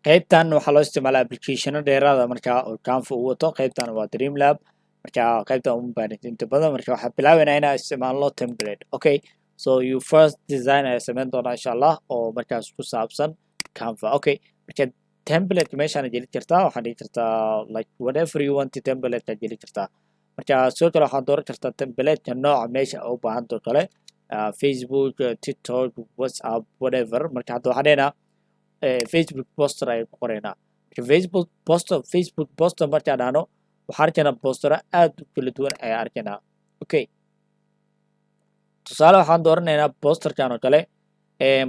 qaybtan waxaa loo isticmaalaa applicationo dheeraada markaa oo Canva uu wato. qaybtan waa Dreamlab markaa qaybtan uma baahnid inta badan. marka waxaa bilaabaynaa inaan isticmaalno template. Okay, so you first design ayaa samayn doonaa insha Allah oo markaas ku saabsan Canva. Okay, marka template meeshaan geli kartaa, waxaad dhigi kartaa like whatever you want template aad geli kartaa. marka sidoo kale waxaad dooran kartaa template nooca meesha u baahanto kale Facebook, TikTok, WhatsApp, whatever. marka hadda waxaan dhehnaa Facebook poster ayaan ku qoraynaa. marka Facebook poster markaan dhahno waxaan arkaynaa postero aad u kala duwan ayaan arkaynaa. Okay, tusaale waxaan dooranaynaa posterkan oo kale.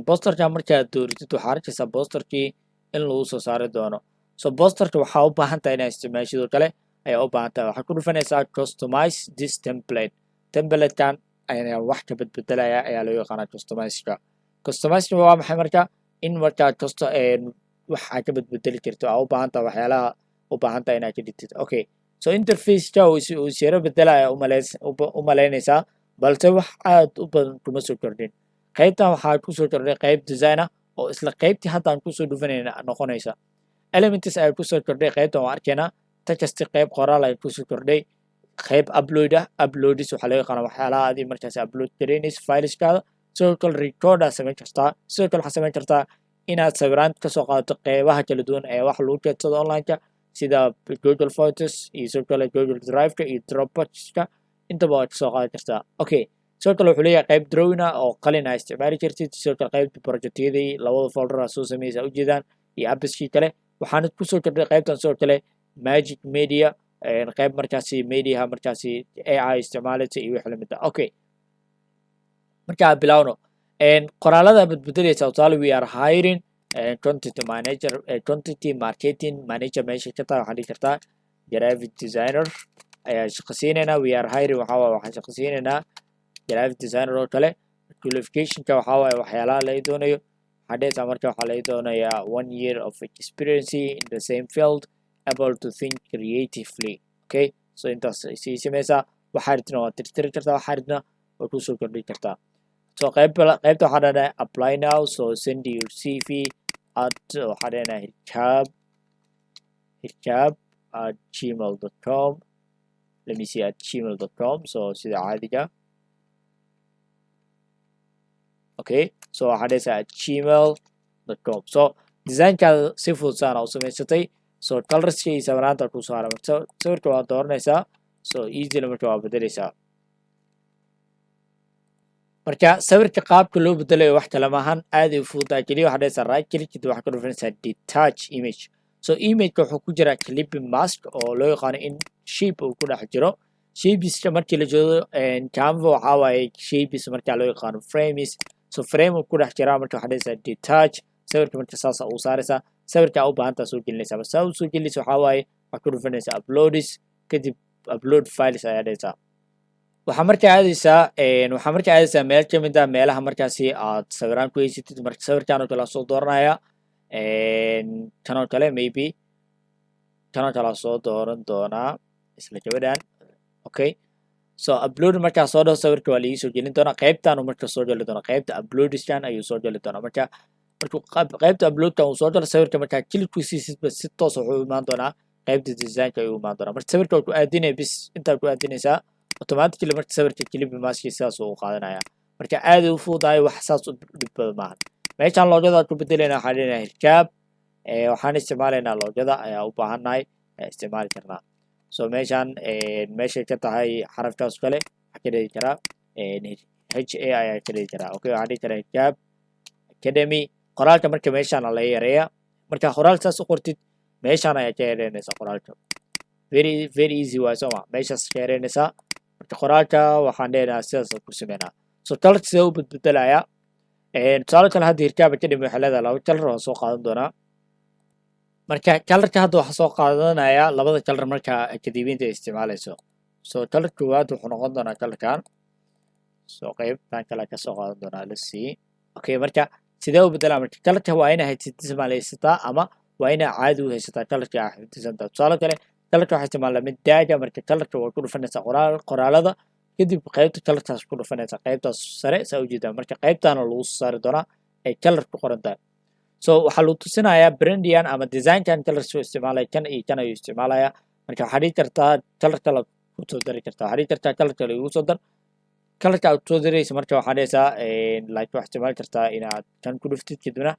posterkan markaad dooratid waxaa arkaysaa posterkii in lagu soo saari doono. so posterka waxaa u baahan tahay inaad isticmaashid oo kale ayaa u baahan tahay. waxaad ku dhufanaysaa customize this template. templatekan ayaa wax ka bedbedelaya ayaa loo yaqaanaa customizeka. customizeka waa maxay marka? in markaad wax aad ka bedbedeli karto aa u baahan tahay waxyaalaha u baahan tahay inaad ka dhigtid. Okay, so interfaceka uu siro bedelaya u malaynaysaa balse wax aad u badan kuma soo kordhin. qaybtan waxaa kusoo kordhay qayb design ah oo isla qaybtii hadda aan kusoo dhufanayna noqonaysa. elements ayaa kusoo kordhay qaybtan waa arkaynaa. text qayb qoraal ayaa kusoo kordhay. qayb upload ah, uploadis waxaa loo yaqaana waxyaalaha aad markaas upload garaynaysa fileskaada. sidoo kale record aad samayn kartaa. sidoo kale waxaad samayn kartaa inaad sawiraan kasoo qaadato qeybaha kala duwan ee wax lagu keedsado online-ka sida Google Photos iyo sidoo kale Google Drive-ka iyo Dropbox-ka intaba waad kasoo qaadan kartaa. Okay, sidoo kale wuxuu leeyahay qayb drawing ah oo qalin aad isticmaali kartid. sidoo kale qaybta projectyadii labada folder aad soo samaysa ujeedaan iyo apps-kii kale. waxaana kusoo kordhay qaybtan sidoo kale Magic Media, qayb markaasi mediaha markaasi AI isticmaalaysa iyo wixii lamid ah. Okay, marka aan bilowno qoraalada bedbedelaysa. tusaale we are hiring content marketing manager meesha ka tahay waxaan dhigi kartaa graphic designer ayaa shaqasiinaynaa. we are hiring waxaan shaqasiinaynaa graphic designer oo kale. qualificationka waxaa waaye waxyaalaha laga doonayo. waxaa dhehaysaa marka waxaa laga doonayaa 1 year of experience in the same field, able to think creatively. Okay, so intaas sii samaysaa. waxaa ridna waa tirtiri kartaa, waxaa ridna waa kusoo kordhin kartaa. so qaybta waxaa dhahdaa apply now, so send your CV at waxaa dhahdaa hirkab@gmail.com. let me see at gmail.com. so sida caadiga. okay, so waxaa dhahaysaa at gmail.com. so designkaada si fudud saana u samaysatay. so colorska iyo sawiraanta ku soo haray. sawirka waa dooranaysaa. so easily marka waa bedelaysaa. marka sawirka qaabka loo bedelayo wax kale maahan, aad ay u fududahay. keliya waxaad dhahaysaa right click kadib waxaad ku dhufanaysaa detach image. so imageka wuxuu ku jiraa clipping mask oo loo yaqaano in shape uu ku dhex jiro. shapeska markii la joogo Canva waxaa waaye shapes markaa loo yaqaano frames. so frame uu ku dhex jiraa. marka waxaad dhahaysaa detach. sawirka marka saasa uu saaraysaa. sawirka u baahantaa soo gelinaysaa. bas saa u soo gelinaysa waxaa waaye waxaad ku dhufanaysaa uploads kadib upload files ayaa dhahaysaa. waxaa markaa aadaysaa meel ka mid ah meelaha markaasi aad sawiraan ku haysatid. marka sawirkan oo kale aan soo dooranaya. kan oo kale maybe kan oo kale aan soo dooran doonaa isla gabadhan. okay, so upload markaa soo dhaho sawirka waa laii soo gelin doonaa. qaybtan uu marka soo geli doonaa. qaybta uploadiskan ayuu soo geli doonaa. marka qaybta uploadkan uu soo galo sawirka markaa click ku siisidba si toos wuxuu imaan doonaa qaybta designka ayuu imaan doonaa. marka sawirka waa ku aadinaya bis intaa ku aadinaysaa automatically marka sawirka clip maski sidaas uu qaadanaya. marka aad u fududahay, wax saas u dhib badan maahan. meeshaan loogada ku bedelayna waxaan leenahay hirkab. waxaan isticmaalaynaa loogada ayaa u baahannahay isticmaali karnaa. so meeshaan meeshay ka tahay xarafkaas kale waxaa ka dhigi karaa HA ayaa ka dhigi karaa. okay, waxaan dhigi karaa hirkab academy. qoraalka marka meeshaan laga yareeya. marka qoraal saas u qortid meeshaan ayaa ka yareynaysaa qoraalka. very easy waay sooma. meeshaas ka yareynaysaa. marka qoraalka waxaan leenahay sidaas ku sameynaa. so colorka sidee u bedbedelayaa. tusaale kale hadda hirkab academy waxay leedahay laba color waan soo qaadan doonaa. marka colorka hadda waxaa soo qaadanaya labada color marka akademiinta ay isticmaalayso. so color koowaad wuxuu noqon doonaa colorkan. so qaybtan kale ka soo qaadan doonaa let's see. okay, marka sidee u bedelaa. marka colorka waa inaa isticmaalaysataa ama waa inaa caadi u haysataa colorka aa xifdisantaa. tusaale kale colorka waxaa isticmaalaa mid daaga. marka colorka waa ku dhufanaysaa qoraalada kadib qaybta colorkaas ku dhufanaysaa qaybtaas sare saa ujeedaa. marka qaybtaana lagu soo saari doonaa ay color ku qoran tahay. so waxaa lagu tusinayaa brandian ama designkan colors uu isticmaalaya kan iyo kan ayuu isticmaalaya marka waxaa dhihi kartaa color kale kusoo dari kartaa waxaa dhihi kartaa color kale igu soo dar colorka aad kusoo daraysa marka waxaa dhehaysaa like waxaa isticmaali kartaa inaad kan ku dhuftid kadibna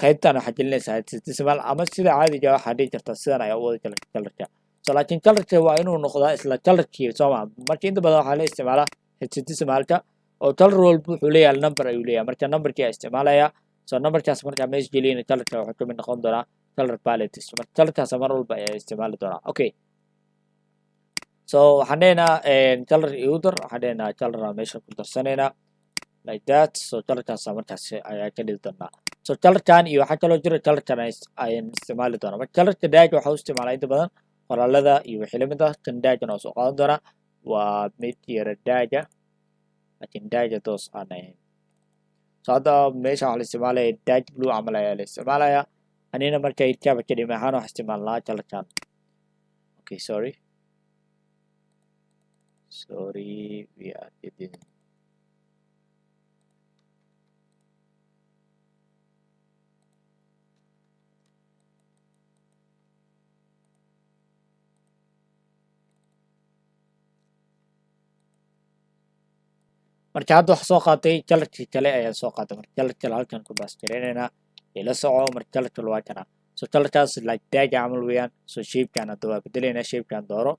qaybtan waxaa gelinaysaa hexadecimal ama sida caadiga waxaa dhihi kartaa sidan ayaa u wadi kala colorka so laakiin colorka waa inuu noqdaa isla colorkii sooma marka inta badan waxaa la isticmaalaa hexadecimalka oo color walba wuxuu leeyahay number ayuu leeyahay marka numberkii ayaa isticmaalaya so numberkaas markaa meesha geliyana colorka wuxuu kamid noqon doonaa color palettes marka colorkaas mar walba ayaa isticmaali doonaa okay so waxaan dhehnaa color igu dar waxaan dhehnaa color aan meesha ku darsanaynaa like that so colorkaas markaas ayaa ka dhigi doonaa so colorkan iyo waxaa kaloo jira colorkan ayaan isticmaali doonaa marka colorka daaga waxaa u isticmaalaa inta badan qoraalada iyo wixii lamid ah kan daagana waa soo qaadan doonaa waa mid yara daaga laakiin daaga toos aan ahayn so hadda meesha waxaa la isticmaalaya daag blue camal ayaa la isticmaalaya anina marka irkaaba kadhimi ahaan waxaa isticmaalnaa colorkan okay sorry we are getting marka hadda waxaa soo qaatay colorkii kale ayaa soo qaatay marka color kale halkan ku baas gareynaynaa ila soco marka color kale waa kana so colorkaas like daaga camal weeyaan so shapekan hadda waa bedelaynaa shapekan dooro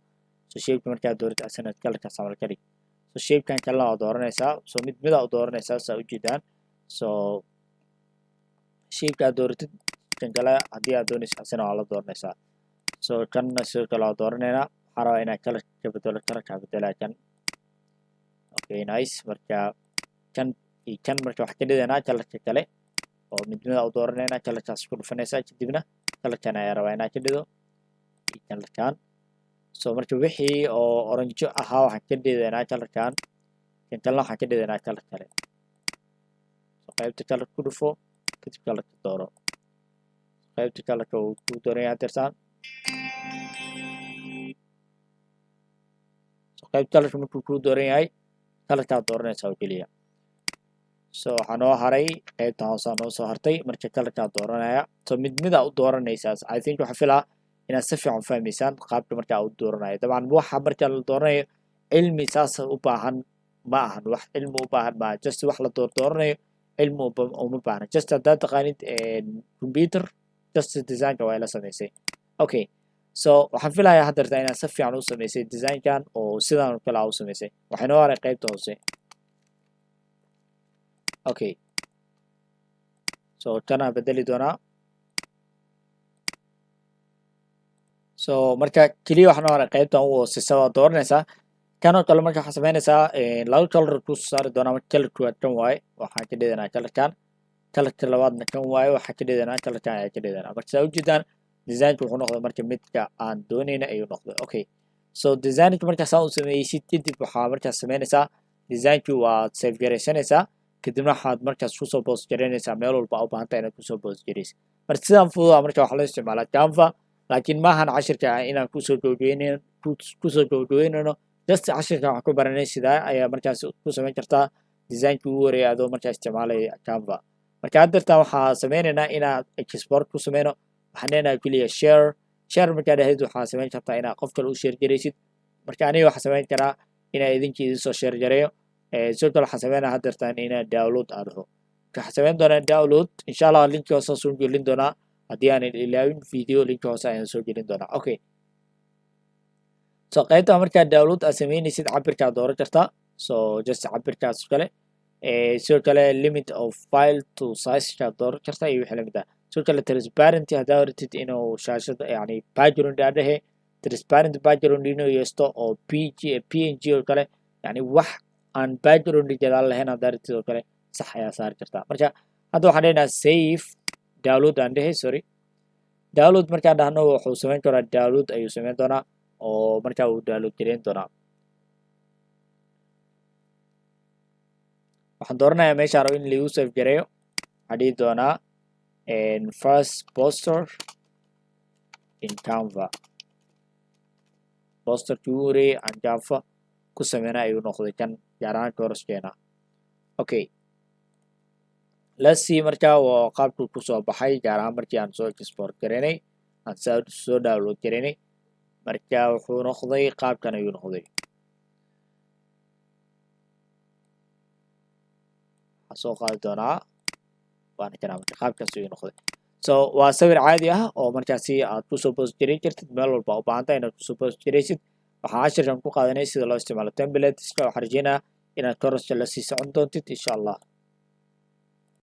so shapeka markaa dooratid asana colorkaas camal ka dhig so shapekan kalena waa dooranaysaa so mid aa u dooranaysaa saa ujeedaan so shapeka aad dooratid kan kale haddii aad doonaysa asana waa la dooranaysaa so kanna sidoo kale waa dooranaynaa waxaa rabaa inaa color ka bedelo colorkaa bedelaa kan okay nice marka kan iyo kan marka waxaa ka dhigaynaa colorka kale oo mid aa u dooranaynaa colorkaas ku dhufanaysaa kadibna colorkan ayaa rabaa inaa ka dhigo iyo colorkan so marka wixii oo oranjo ahaa waxaan ka dhigaynaa colorkan kan kalena waxaan ka dhigaynaa color kale so qaybta color ku dhufo kadib colorka dooro qaybta colorka uu ku dooranyahay tirsan so qaybta colorka markuu ku dooran yahay colorkaad dooranaysaa oo keliya so waxaa noo haray qaybtan hoosaa noo soo hartay marka colorkaad dooranaya so mid aa u dooranaysaa I think waxaa filaa inaad si fiican fahmaysaan qaabka markaa u dooranayo dabcan waxa marka la dooranayo cilmi saas u baahan ma ahan wax cilmi u baahan ma just wax la dooranayo cilmi uma baahna just haddaad taqaanid computer just designka waa la samaysay okay so waxaan filayaa haddeerta inaad si fiican u samaysay designkan oo sidan kale u samaysay waxay noo haray qaybta hoose okay so kana bedeli doonaa so marka keliya waxaa noo haray qaybtan u hooseysa waa dooranaysaa kanoo kale marka waxaa samaynaysaa laba color ku saari doonaa marka color koowaad kan waaye waxaan ka dhiganaa colorkan colorka labaadna kan waaye waxaan ka dhiganaa colorkan ayaa ka dhiganaa marka saa ujeedaan designka wuxuu noqday marka midka aan doonayna ayuu noqday okay so designka markaas aan u sameeysid kadib waxaa markaas samaynaysaa designkii waad save garaysanaysaa kadibna waxaad markaas kusoo post garaynaysaa meel walba u baahan tahay inaad kusoo post garaysid marka sidaan fududa marka waxaa loo isticmaalaa Canva laakiin maahan cashirka inaan kusoo gabagabeynayno just cashirka waxaan ku baranay sidaa ayaa markaas ku samayn kartaa designkii ugu horeeya adoo markaas isticmaalaya Canva marka haddeertaan waxaa sameynaynaa inaad export ku sameyno waxaan leenahay keliya share markaa dhahayd waxaa samayn kartaa inaad qof kale u share garaysid marka aniga waxaa samayn karaa inaa idinkii idin soo share gareeyo sidoo kale waxaan sameynaa haddeertaan inaa download aan dhaho waxaan samayn doonaa download insha allah linki hoose soo gelin doonaa haddii aanan ilaawin video linki hoose ayaan soo gelin doonaa okay so qaybta markaa download aad sameynaysid cabirkaad dooran kartaa so just cabirkaas kale sidoo kale limit of file to size kaad dooran kartaa iyo wixii lamid ah sidoo kale transparency haddaa ratid inuu shaashada yani background aa dhehe transparent background inuu yeesto oo png oo kale yani wax aan background gadaal lahayn haddaa ratid oo kale sax ayaa saari kartaa marka hadda waxaan leenahay save download aan dhehe sorry download markaan dhahno wuxuu samayn karaa download ayuu samayn doonaa oo markaa uu download gareyn doonaa waxaan dooranayaa meeshaan rabo in lagu save gareeyo waxaan dhihi doonaa first poster in Canva posterkii ugu horeeyay aan Canva ku sameynaa ayuu noqday kan gaar ahaan coursekeena okay lasii markaa waa qaabkuu kusoo baxay gaar ahaan markii aan soo export garaynay aan soo download garaynay markaa wuxuu noqday qaabkan ayuu noqday waxaan soo qaadi doonaa waana kanaa marka qaabkaas ayuu noqday so waa sawir caadi ah oo markaasi aad kusoo post garay kartid meel walba u baahan tahay inaad kusoo post garaysid waxaan cashirkan ku qaadanay sida loo isticmaalo templateska waxaan rajeynayaa inaad korasha la sii socon doontid insha allah